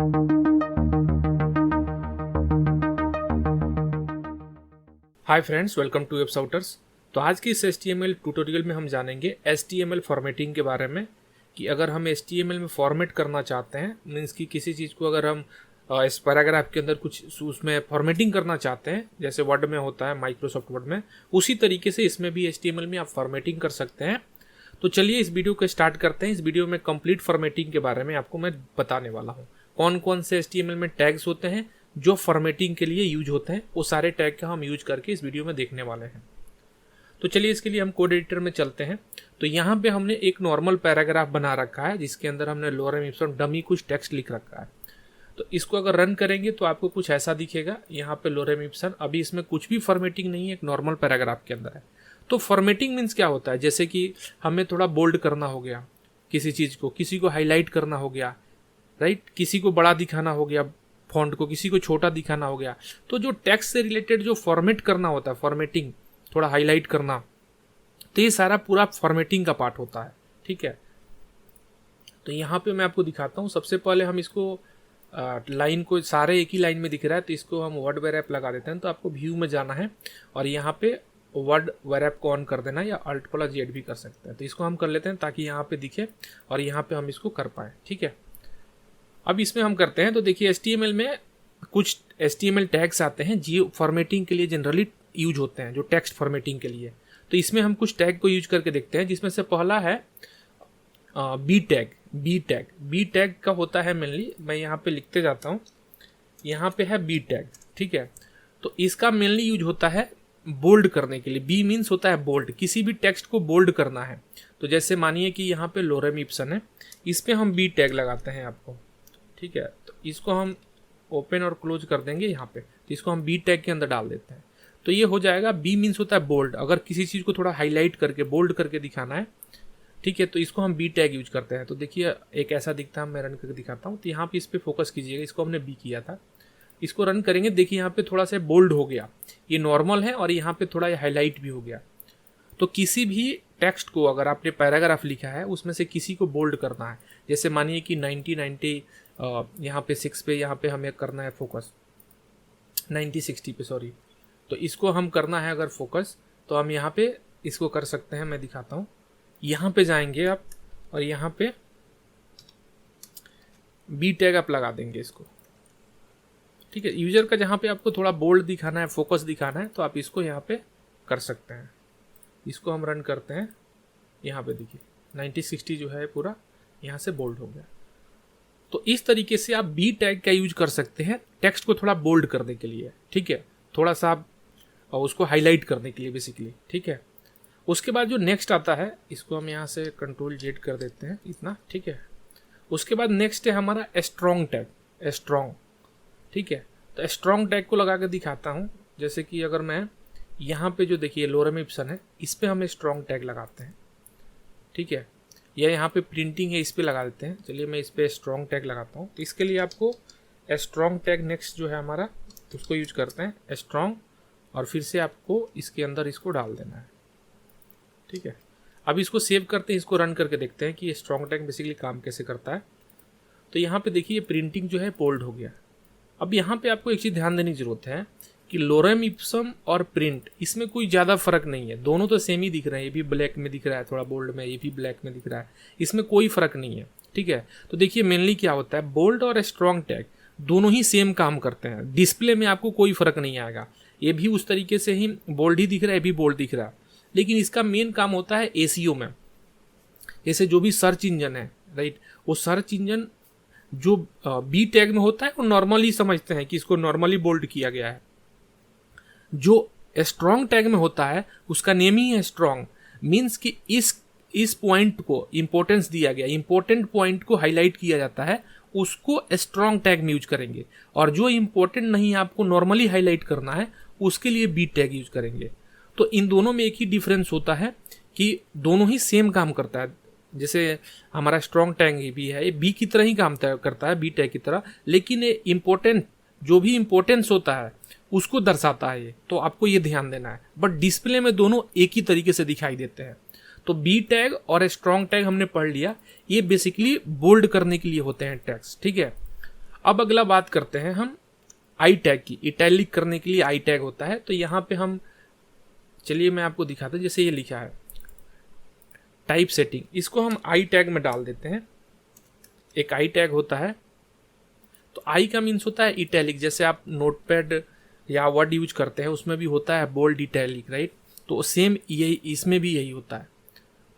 Hi friends, welcome to वेबसाउटर्स। तो आज की इस HTML ट्यूटोरियल में हम जानेंगे HTML फॉर्मेटिंग के बारे में कि अगर हम HTML में फॉर्मेट करना चाहते हैं, मीन्स कि किसी चीज़ को अगर हम इस पैराग्राफ के अंदर कुछ उसमें फॉर्मेटिंग करना चाहते हैं, जैसे वर्ड में होता है, माइक्रोसॉफ्ट वर्ड में, उसी तरीके से इसमें भी HTML में आप फॉर्मेटिंग कर सकते हैं। तो चलिए इस वीडियो को स्टार्ट करते हैं। इस वीडियो में कंप्लीट फॉर्मेटिंग के बारे में आपको मैं बताने वाला हूँ। कौन कौन से HTML में टैग्स होते हैं जो फॉर्मेटिंग के लिए यूज होते हैं, वो सारे टैग का हम यूज करके इस वीडियो में देखने वाले हैं। तो चलिए इसके लिए हम कोड एडिटर में चलते हैं। तो यहाँ पे हमने एक नॉर्मल पैराग्राफ बना रखा है जिसके अंदर हमने लोरेम इप्सम डमी कुछ टेक्स्ट लिख रखा है। तो इसको अगर रन करेंगे तो आपको कुछ ऐसा दिखेगा। यहाँ पे लोरेम इप्सम, अभी इसमें कुछ भी फॉर्मेटिंग नहीं है, एक नॉर्मल पैराग्राफ के अंदर है। तो फॉर्मेटिंग मीन्स क्या होता है, जैसे कि हमें थोड़ा बोल्ड करना हो गया किसी चीज़ को, किसी को हाईलाइट करना हो गया, राइट, किसी को बड़ा दिखाना हो गया फॉन्ट को, किसी को छोटा दिखाना हो गया। तो जो टेक्स्ट से रिलेटेड जो फॉर्मेट करना होता है, फॉर्मेटिंग, थोड़ा हाईलाइट करना, तो ये सारा पूरा फॉर्मेटिंग का पार्ट होता है। ठीक है, तो यहाँ पे मैं आपको दिखाता हूँ। सबसे पहले हम इसको लाइन को, सारे एक ही लाइन में दिख रहा है, तो इसको हम वर्ड वेरएप लगा देते हैं। तो आपको व्यू में जाना है और यहाँ पे वर्ड वेरएप को ऑन कर देना है, या Alt+Z भी कर सकते हैं। तो इसको हम कर लेते हैं ताकि यहाँ पे दिखे और यहाँ पे हम इसको कर पाए। ठीक है, अब इसमें हम करते हैं। तो देखिए HTML में कुछ HTML टैग्स आते हैं जो फॉर्मेटिंग के लिए जनरली यूज होते हैं, जो टेक्स्ट फॉर्मेटिंग के लिए। तो इसमें हम कुछ टैग को यूज करके देखते हैं, जिसमें से पहला है बी टैग का होता है मेनली, मैं यहाँ पे लिखते जाता हूँ, यहाँ पे है बी टैग। ठीक है, तो इसका मेनली यूज होता है बोल्ड करने के लिए। बी मीन्स होता है बोल्ड, किसी भी टेक्स्ट को बोल्ड करना है। तो जैसे मानिए कि यहाँ पे लोरेम इप्सम है, इस पे हम बी टैग लगाते हैं आपको। ठीक है, तो इसको हम ओपन और क्लोज कर देंगे यहाँ पे, तो इसको हम बी टैग के अंदर डाल देते हैं। तो ये हो जाएगा, बी मीन्स होता है बोल्ड, अगर किसी चीज़ को थोड़ा हाईलाइट करके बोल्ड करके दिखाना है। ठीक है, तो इसको हम बी टैग यूज करते हैं। तो देखिए एक ऐसा दिखता है, मैं रन करके दिखाता हूँ। तो यहाँ पे इस पर फोकस कीजिएगा, इसको हमने बी किया था, इसको रन करेंगे। देखिए यहाँ पे थोड़ा सा बोल्ड हो गया, ये नॉर्मल है, और यहाँ पे थोड़ा हाईलाइट भी हो गया। तो किसी भी टेक्स्ट को अगर आपने पैराग्राफ लिखा है, उसमें से किसी को बोल्ड करना है, जैसे मानिए कि 90 यहाँ पे 6 पे, यहाँ पे हमें करना है फोकस, 90-60 पे, सॉरी। तो इसको हम करना है अगर फोकस, तो हम यहाँ पे इसको कर सकते हैं। मैं दिखाता हूँ, यहाँ पे जाएंगे आप और यहाँ पे बी टैग आप लगा देंगे इसको। ठीक है, यूजर का जहाँ पे आपको थोड़ा बोल्ड दिखाना है, फोकस दिखाना है, तो आप इसको यहाँ पे कर सकते हैं। इसको हम रन करते हैं, यहाँ पे देखिए 90-60 जो है पूरा यहाँ से बोल्ड हो गया। तो इस तरीके से आप बी टैग का यूज कर सकते हैं टेक्स्ट को थोड़ा बोल्ड करने के लिए। ठीक है, थोड़ा सा आप उसको हाईलाइट करने के लिए बेसिकली। ठीक है, उसके बाद जो नेक्स्ट आता है, इसको हम यहाँ से Ctrl+Z कर देते हैं इतना। ठीक है, उसके बाद नेक्स्ट है हमारा स्ट्रॉन्ग टैग, स्ट्रॉन्ग। ठीक है, तो स्ट्रॉन्ग टैग को लगा के दिखाता हूँ। जैसे कि अगर मैं यहाँ पे जो देखिए लोरेम इप्सम है, इस पर हम स्ट्रॉन्ग टैग लगाते हैं। ठीक है, या यहाँ पे प्रिंटिंग है, इस पे लगा देते हैं। चलिए मैं इस पे स्ट्रॉन्ग टैग लगाता हूँ। तो इसके लिए आपको स्ट्रॉन्ग टैग नेक्स्ट जो है हमारा, उसको यूज करते हैं स्ट्रॉन्ग, और फिर से आपको इसके अंदर इसको डाल देना है। ठीक है, अब इसको सेव करते हैं, इसको रन करके देखते हैं कि ये स्ट्रॉन्ग टैग बेसिकली काम कैसे करता है। तो यहाँ पे देखिए प्रिंटिंग जो है बोल्ड हो गया। अब यहाँ पे आपको एक चीज़ ध्यान देने की जरूरत है कि लोरेम इप्सम और प्रिंट, इसमें कोई ज़्यादा फर्क नहीं है, दोनों तो सेम ही दिख रहे हैं। ये भी ब्लैक में दिख रहा है थोड़ा बोल्ड में, ये भी ब्लैक में दिख रहा है, इसमें कोई फर्क नहीं है। ठीक है, तो देखिए मेनली क्या होता है, बोल्ड और स्ट्रॉन्ग टैग दोनों ही सेम काम करते हैं। डिस्प्ले में आपको कोई फर्क नहीं आएगा, ये भी उस तरीके से ही बोल्ड ही दिख रहा है, ये भी बोल्ड दिख रहा है, लेकिन इसका मेन काम होता है एसीओ में। जैसे जो भी सर्च इंजन है, राइट, वो सर्च इंजन जो बी टैग में होता है वो नॉर्मली समझते हैं कि इसको नॉर्मली बोल्ड किया गया है। जो स्ट्रॉन्ग टैग में होता है उसका नेम ही है स्ट्रॉन्ग, मीन्स कि इस पॉइंट को इंपॉर्टेंस दिया गया, इंपॉर्टेंट पॉइंट को हाईलाइट किया जाता है, उसको स्ट्रॉन्ग टैग में यूज करेंगे। और जो इंपॉर्टेंट नहीं आपको नॉर्मली हाईलाइट करना है, उसके लिए बी टैग यूज करेंगे। तो इन दोनों में एक ही डिफरेंस होता है कि दोनों ही सेम काम करता है। जैसे हमारा स्ट्रॉन्ग टैग भी है, ये बी की तरह ही काम करता है, बी टैग की तरह, लेकिन ये इंपॉर्टेंट, जो भी इंपॉर्टेंस होता है उसको दर्शाता है ये, तो आपको ये ध्यान देना है। बट डिस्प्ले में दोनों एक ही तरीके से दिखाई देते हैं। तो बी टैग और स्ट्रॉन्ग टैग हमने पढ़ लिया, ये बेसिकली बोल्ड करने के लिए होते हैं टैग्स। ठीक है, अब अगला बात करते हैं हम आई टैग की। इटैलिक करने के लिए आई टैग होता है, तो यहाँ पे हम, चलिए मैं आपको दिखाता हूँ। जैसे ये लिखा है टाइप सेटिंग, इसको हम आई टैग में डाल देते हैं। एक आई टैग होता है, तो आई का मीन्स होता है इटैलिक। जैसे आप नोटपैड या वर्ड यूज करते हैं उसमें भी होता है बोल्ड इटैलिक, राइट। तो सेम यही इसमें भी यही होता है।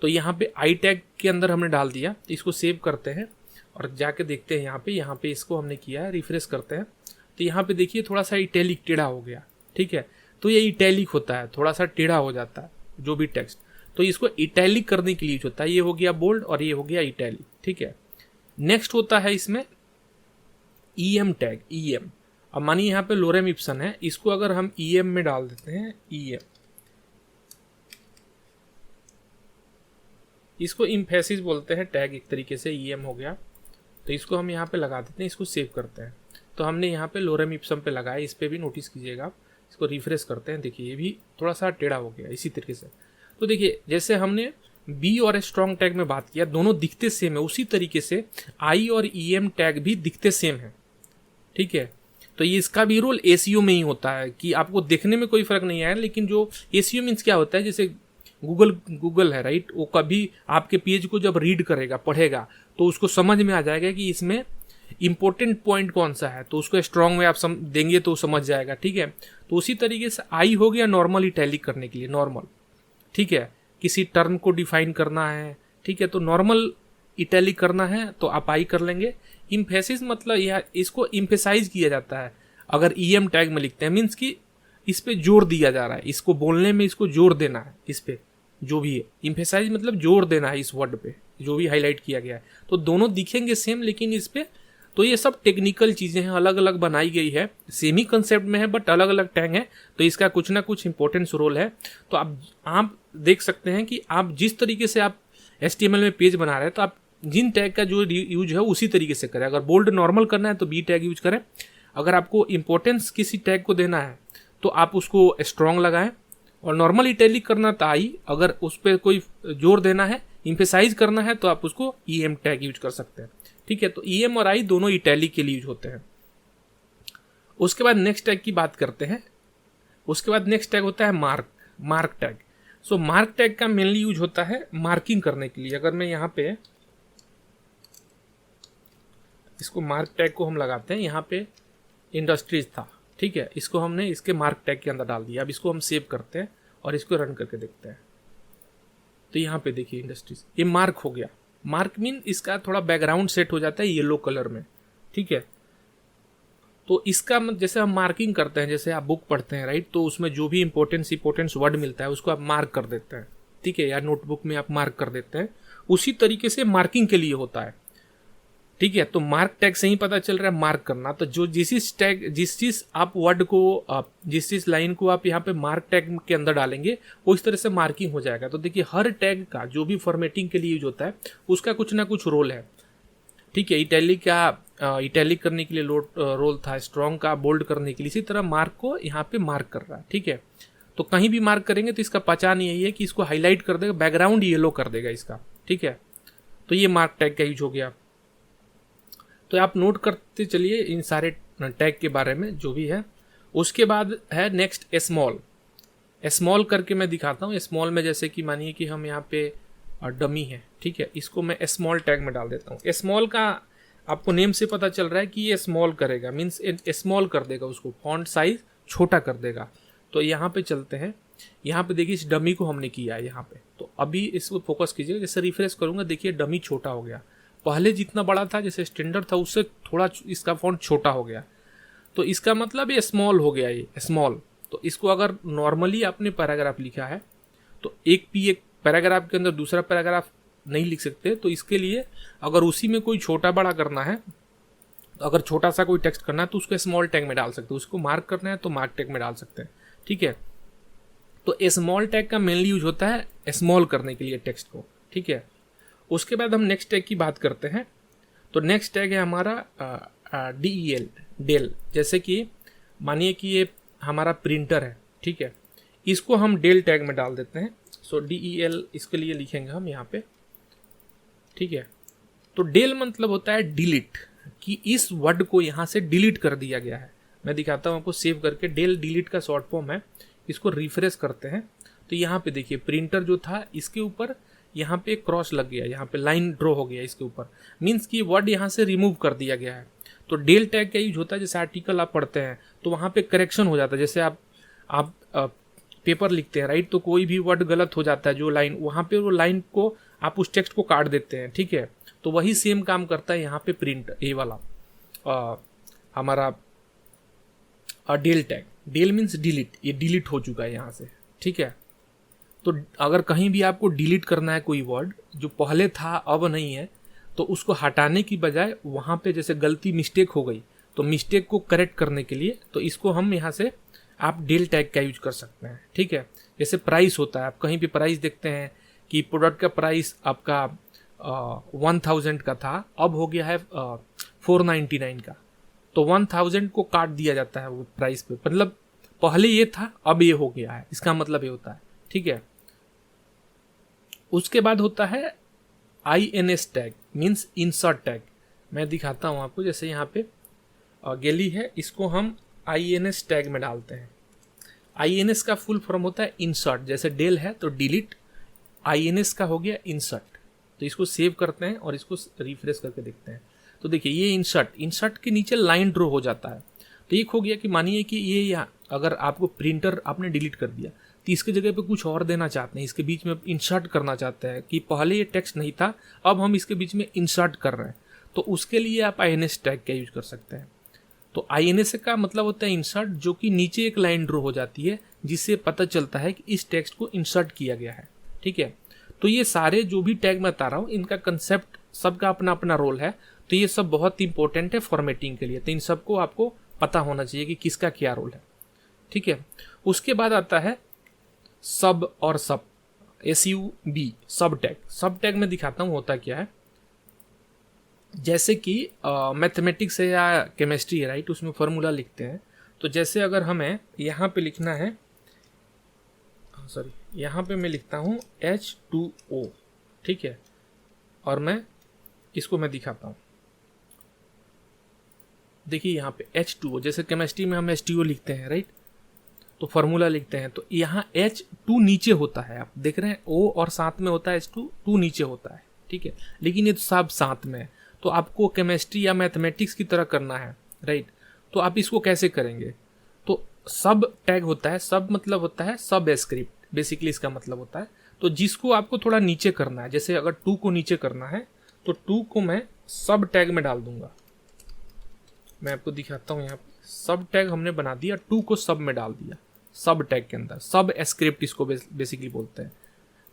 तो यहाँ पे आई टैग के अंदर हमने डाल दिया, इसको सेव करते हैं और जाके देखते हैं यहाँ पे इसको हमने किया है, रिफ्रेश करते हैं तो यहाँ पे देखिए थोड़ा सा इटैलिक टेढ़ा हो गया, ठीक है। तो ये इटैलिक होता है, थोड़ा सा टेढ़ा हो जाता है जो भी टेक्स्ट, तो इसको इटैलिक करने के लिए होता है। ये हो गया बोल्ड और ये हो गया इटैलिक, ठीक है। नेक्स्ट होता है इसमें ईएम टैग, ईएम। अब मानिए यहाँ पे लोरेम इप्सन है, इसको अगर हम ईएम में डाल देते हैं, ईएम, इसको इम्फेसिस बोलते हैं टैग एक तरीके से, ईएम हो गया। तो इसको हम यहाँ पे लगा देते हैं, इसको सेव करते हैं। तो हमने यहाँ पे लोरेम इप्सम पे लगाया, इस पे भी नोटिस कीजिएगा। इसको रिफ्रेश करते हैं, देखिए ये भी थोड़ा सा टेढ़ा हो गया इसी तरीके से। तो देखिए जैसे हमने बी और स्ट्रॉन्ग टैग में बात किया, दोनों दिखते सेम है, उसी तरीके से आई और ईएम टैग भी दिखते सेम है, ठीक है। तो ये इसका भी रोल एसीओ में ही होता है कि आपको देखने में कोई फर्क नहीं आया, लेकिन जो एसीओ मीन्स क्या होता है, जैसे गूगल है, राइट, वो कभी आपके पेज को जब रीड करेगा, पढ़ेगा, तो उसको समझ में आ जाएगा कि इसमें इंपॉर्टेंट पॉइंट कौन सा है, तो उसको स्ट्रॉन्ग में आप देंगे तो समझ जाएगा, ठीक है। तो उसी तरीके से आई हो गया नॉर्मल इटैलिक करने के लिए, नॉर्मल, ठीक है। किसी टर्म को डिफाइन करना है, ठीक है, तो नॉर्मल इटैलिक करना है तो आप आई कर लेंगे। इम्फेसिस मतलब यह, इसको इम्फेसाइज किया जाता है अगर ईएम टैग में लिखते हैं, मीन्स कि इस पे जोर दिया जा रहा है, इसको बोलने में इसको जोर देना है, इस पे जो भी है। इम्फेसाइज मतलब जोर देना है इस वर्ड पे, जो भी हाईलाइट किया गया है। तो दोनों दिखेंगे सेम, लेकिन इस पे, तो ये सब टेक्निकल चीजें हैं, अलग अलग बनाई गई है, सेम ही कंसेप्ट में है बट अलग अलग टैग है, तो इसका कुछ ना कुछ इंपॉर्टेंस रोल है। तो आप देख सकते हैं कि आप जिस तरीके से आप HTML में पेज बना रहे हैं, तो आप जिन टैग का जो यूज है उसी तरीके से करें। अगर बोल्ड नॉर्मल करना है तो बी टैग यूज करें, अगर आपको इंपॉर्टेंस किसी टैग को देना है तो आप उसको स्ट्रॉन्ग लगाएं, और नॉर्मल इटैलिक करना तो आई, अगर उस पर कोई जोर देना है, इम्फेसाइज करना है, तो आप उसको ईएम टैग यूज कर सकते हैं, ठीक है। तो ईएम और आई दोनों इटैलिक के लिए यूज होते हैं। उसके बाद नेक्स्ट टैग की बात करते हैं। उसके बाद नेक्स्ट टैग होता है मार्क टैग। सो मार्क टैग का मेनली यूज होता है मार्किंग करने के लिए। अगर मैं यहाँ पे इसको मार्क टैग को हम लगाते हैं, यहाँ पे इंडस्ट्रीज था, ठीक है, इसको हमने इसके मार्क टैग के अंदर डाल दिया। अब इसको हम सेव करते हैं और इसको रन करके देखते हैं। तो यहाँ पे देखिए इंडस्ट्रीज, ये मार्क हो गया। मार्क मीन इसका थोड़ा बैकग्राउंड सेट हो जाता है येलो कलर में, ठीक है। तो इसका जैसे हम मार्किंग करते हैं, जैसे आप बुक पढ़ते हैं, राइट, तो उसमें जो भी इंपॉर्टेंस वर्ड मिलता है उसको आप मार्क कर देते हैं, ठीक है, या नोटबुक में आप मार्क कर देते हैं, उसी तरीके से मार्किंग के लिए होता है, ठीक है। तो मार्क टैग से ही पता चल रहा है मार्क करना। तो जो जिस चीज आप वर्ड को, जिस चीज लाइन को आप यहाँ पे मार्क टैग के अंदर डालेंगे, वो इस तरह से मार्किंग हो जाएगा। तो देखिए हर टैग का जो भी फॉर्मेटिंग के लिए यूज होता है उसका कुछ ना कुछ रोल है, ठीक है। इटैलिक करने के लिए रोल था, स्ट्रॉन्ग का बोल्ड करने के लिए, इसी तरह मार्क को यहाँ पे मार्क कर रहा है, ठीक है। तो कहीं भी मार्क करेंगे तो इसका पहचान यही है कि इसको हाईलाइट कर देगा, बैकग्राउंड येलो कर देगा इसका, ठीक है। तो ये मार्क टैग का यूज हो गया। तो आप नोट करते चलिए इन सारे टैग के बारे में जो भी है। उसके बाद है नेक्स्ट स्मॉल करके मैं दिखाता हूँ। स्मॉल में जैसे कि मानिए कि हम यहाँ पे डमी है, ठीक है, इसको मैं स्मॉल टैग में डाल देता हूँ। स्मॉल का आपको नेम से पता चल रहा है कि ये स्मॉल करेगा, मीन्स स्मॉल कर देगा, उसको फॉन्ट साइज छोटा कर देगा। तो यहाँ पे चलते हैं, यहाँ पे देखिए इस डमी को हमने किया है यहाँ पे। तो अभी इसको फोकस कीजिएगा, जैसे रिफ्रेश करूंगा देखिए डमी छोटा हो गया, पहले जितना बड़ा था जैसे स्टैंडर्ड था उससे थोड़ा इसका फॉन्ट छोटा हो गया। तो इसका मतलब ये स्मॉल हो गया, ये स्मॉल। तो इसको अगर नॉर्मली आपने पैराग्राफ लिखा है तो एक पैराग्राफ के अंदर दूसरा पैराग्राफ नहीं लिख सकते, तो इसके लिए अगर उसी में कोई छोटा बड़ा करना है, अगर छोटा सा कोई टेक्स्ट करना है तो उसको स्मॉल टैग में डाल सकते हैं, उसको मार्क करना है तो मार्क टैग में डाल सकते हैं, ठीक है। तो स्मॉल टैग का मेनली यूज होता है स्मॉल करने के लिए टेक्स्ट को, ठीक है। उसके बाद हम नेक्स्ट टैग की बात करते हैं। तो नेक्स्ट टैग है हमारा डेल। जैसे कि मानिए कि ये हमारा प्रिंटर है, ठीक है, इसको हम डेल टैग में डाल देते हैं। सो DEL इसके लिए लिखेंगे हम यहाँ पे, ठीक है। तो डेल मतलब होता है डिलीट, कि इस वर्ड को यहाँ से डिलीट कर दिया गया है। मैं दिखाता हूँ आपको सेव करके, डेल डिलीट का शॉर्ट फॉर्म है। इसको रिफ्रेश करते हैं तो यहाँ पे देखिए प्रिंटर जो था इसके ऊपर यहाँ पे क्रॉस लग गया, यहाँ पे लाइन ड्रॉ हो गया इसके ऊपर, मीन्स कि वर्ड यहाँ से रिमूव कर दिया गया है। तो डेल टैग का यूज होता है, जैसे आर्टिकल आप पढ़ते हैं तो वहाँ पे करेक्शन हो जाता है। जैसे आप पेपर लिखते हैं राइट, तो कोई भी वर्ड गलत हो जाता है, जो लाइन वहाँ पे वो लाइन को आप उस टेक्स्ट को काट देते हैं, ठीक है। तो वही सेम काम करता है यहाँ पे प्रिंट, ये वाला हमारा del tag. Del means delete, ये डिलीट हो चुका है यहाँ से, ठीक है। तो अगर कहीं भी आपको डिलीट करना है कोई वर्ड जो पहले था अब नहीं है, तो उसको हटाने की बजाय वहाँ पे जैसे गलती मिस्टेक हो गई तो मिस्टेक को करेक्ट करने के लिए तो इसको हम यहाँ से आप डेल टैग का यूज कर सकते हैं, ठीक है। जैसे प्राइस होता है, आप कहीं भी प्राइस देखते हैं कि प्रोडक्ट का प्राइस आपका 1000 का था, अब हो गया है 499 का, तो 1000 को काट दिया जाता है वो प्राइस पे, मतलब पहले ये था अब ये हो गया है, इसका मतलब ये होता है, ठीक है। उसके बाद होता है INS tag, means insert tag. मैं दिखाता हूँ आपको, जैसे यहाँ पे गैली है, इसको हम INS टैग में डालते हैं। INS का फुल फॉर्म होता है इंसर्ट, जैसे डेल है तो डिलीट, INS का हो गया इंसर्ट। तो इसको सेव करते हैं और इसको रिफ्रेश करके देखते हैं तो देखिए ये इंसर्ट के नीचे लाइन ड्रॉ हो जाता है। तो एक हो गया कि मानिए कि ये यहाँ अगर आपको प्रिंटर आपने डिलीट कर दिया तो इसके जगह पे कुछ और देना चाहते हैं, इसके बीच में इंसर्ट करना चाहते हैं कि पहले ये टेक्स्ट नहीं था अब हम इसके बीच में इंसर्ट कर रहे हैं, तो उसके लिए आप INS टैग का यूज कर सकते हैं। तो INS का मतलब होता है इंसर्ट, जो कि नीचे एक लाइन ड्रॉ हो जाती है जिससे पता चलता है कि इस टेक्स्ट को इंसर्ट किया गया है, ठीक है। तो ये सारे जो भी टैग मैं बता रहा हूँ इनका कंसेप्ट सबका अपना अपना रोल है, तो ये सब बहुत इंपॉर्टेंट है फॉर्मेटिंग के लिए, तो इन सबको आपको पता होना चाहिए कि किसका क्या रोल है, ठीक है। उसके बाद आता है सब और सब, SUB, सब टैग। सब टैग में दिखाता हूँ होता क्या है। जैसे कि मैथमेटिक्स है या केमिस्ट्री है राइट, उसमें फॉर्मूला लिखते हैं, तो जैसे अगर हमें यहाँ पे लिखना है, सॉरी यहाँ पे मैं लिखता हूँ H2O, ठीक है, और मैं इसको मैं दिखाता हूँ। देखिए यहाँ पे H2O, जैसे केमिस्ट्री में हम H2O लिखते हैं राइट, तो फॉर्मूला लिखते हैं, तो यहाँ H2 नीचे होता है, आप देख रहे हैं O और साथ में होता है H2 नीचे होता है, ठीक है, लेकिन ये तो सब साथ में है। तो आपको केमिस्ट्री या मैथमेटिक्स की तरह करना है राइट, तो आप इसको कैसे करेंगे। तो सब टैग होता है, सब मतलब होता है सब स्क्रिप्ट, बेसिकली इसका मतलब होता है। तो जिसको आपको थोड़ा नीचे करना है, जैसे अगर 2 को नीचे करना है तो 2 को मैं सब टैग में डाल दूंगा। मैं आपको दिखाता हूँ, यहाँ पे सब टैग हमने बना दिया, 2 को सब में डाल दिया, सब टैग के अंदर, सब स्क्रिप्ट इसको बेसिकली बोलते हैं।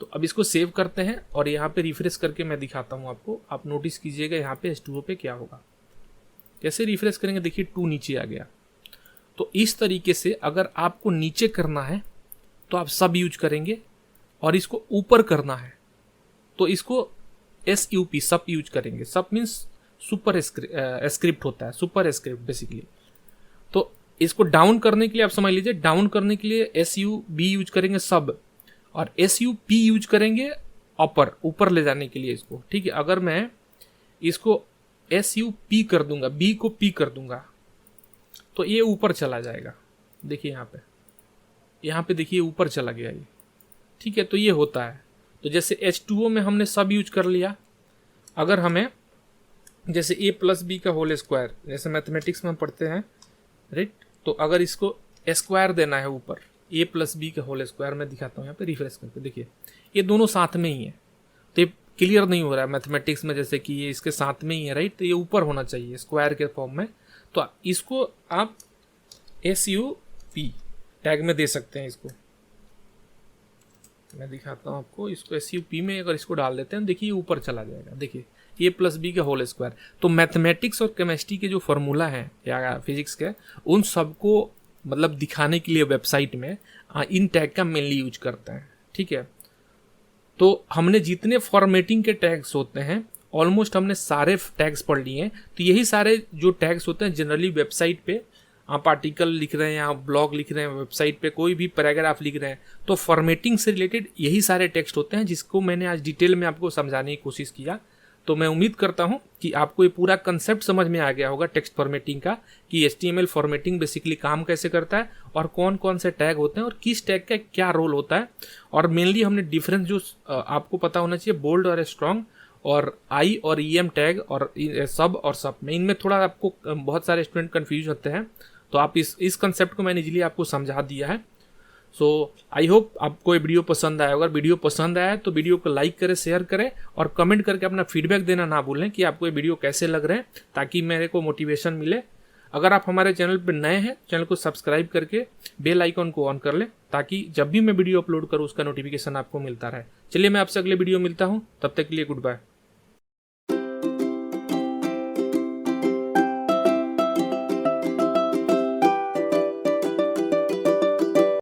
तो अब इसको सेव करते हैं और यहाँ पे रिफ्रेश करके मैं दिखाता हूँ आपको, आप नोटिस कीजिएगा यहाँ पे H2O पे क्या होगा। जैसे रिफ्रेश करेंगे देखिए 2 नीचे आ गया। तो इस तरीके से अगर आपको नीचे करना है तो आप सब यूज करेंगे, और इसको ऊपर करना है तो इसको SUP, सब यूज करेंगे। सब मीन्स सुपर स्क्रिप्ट होता है, सुपर स्क्रिप्ट बेसिकली। तो इसको डाउन करने के लिए आप समझ लीजिए, डाउन करने के लिए SUB यूज करेंगे सब, और SUP यूज करेंगे अपर, ऊपर ले जाने के लिए इसको, ठीक है। अगर मैं इसको SUP कर दूंगा, B को P कर दूंगा तो ये ऊपर चला जाएगा। देखिए यहाँ पे देखिए ऊपर चला गया ये, ठीक है। तो ये होता है। तो जैसे H2O में हमने सब यूज कर लिया, अगर हमें जैसे A+B का होल स्क्वायर, जैसे मैथमेटिक्स में हम पढ़ते हैं राइट, तो अगर इसको स्क्वायर देना है ऊपर, A+B का होल स्क्वायर, मैं दिखाता हूँ यहाँ पे रिफ्रेश करके, देखिए ये दोनों साथ में ही है, तो ये क्लियर नहीं हो रहा है मैथमेटिक्स में, जैसे कि ये इसके साथ में ही है राइट, तो ये ऊपर होना चाहिए स्क्वायर के फॉर्म में। तो इसको आप SUP टैग में दे सकते हैं। इसको मैं दिखाता हूँ आपको, इसको SUP में अगर इसको डाल देते हैं देखिए ऊपर चला जाएगा, देखिए A+B का होल स्क्वायर। तो मैथमेटिक्स और केमिस्ट्री के जो फॉर्मूला हैं या फिजिक्स के, उन सबको मतलब दिखाने के लिए वेबसाइट में इन टैग का मेनली यूज करते हैं, ठीक है। तो हमने जितने फॉर्मेटिंग के टैग्स होते हैं ऑलमोस्ट हमने सारे टैग्स पढ़ लिए हैं। तो यही सारे जो टैग्स होते हैं जनरली वेबसाइट पे आप आर्टिकल लिख रहे हैं या ब्लॉग लिख रहे हैं, वेबसाइट पे कोई भी पैराग्राफ लिख रहे हैं, तो फॉर्मेटिंग से रिलेटेड यही सारे टेक्स्ट होते हैं, जिसको मैंने आज डिटेल में आपको समझाने की कोशिश किया। तो मैं उम्मीद करता हूं कि आपको ये पूरा कंसेप्ट समझ में आ गया होगा टेक्स्ट फॉर्मेटिंग का, कि HTML फॉर्मेटिंग बेसिकली काम कैसे करता है और कौन कौन से टैग होते हैं और किस टैग का क्या रोल होता है। और मेनली हमने डिफरेंस जो आपको पता होना चाहिए, बोल्ड और स्ट्रॉन्ग और आई और EM टैग और सब में, इनमें थोड़ा आपको बहुत सारे स्टूडेंट कंफ्यूज होते हैं, तो आप इस कंसेप्ट को मैंने इजीली आपको समझा दिया है। सो आई होप आपको ये वीडियो पसंद आया। अगर वीडियो पसंद आया तो वीडियो को लाइक करें, शेयर करें और कमेंट करके अपना फीडबैक देना ना भूलें कि आपको ये वीडियो कैसे लग रहे हैं, ताकि मेरे को मोटिवेशन मिले। अगर आप हमारे चैनल पर नए हैं, चैनल को सब्सक्राइब करके बेल आइकन को ऑन कर लें, ताकि जब भी मैं वीडियो अपलोड करूँ उसका नोटिफिकेशन आपको मिलता रहे। चलिए मैं आपसे अगले वीडियो मिलता हूँ, तब तक के लिए गुड बाय।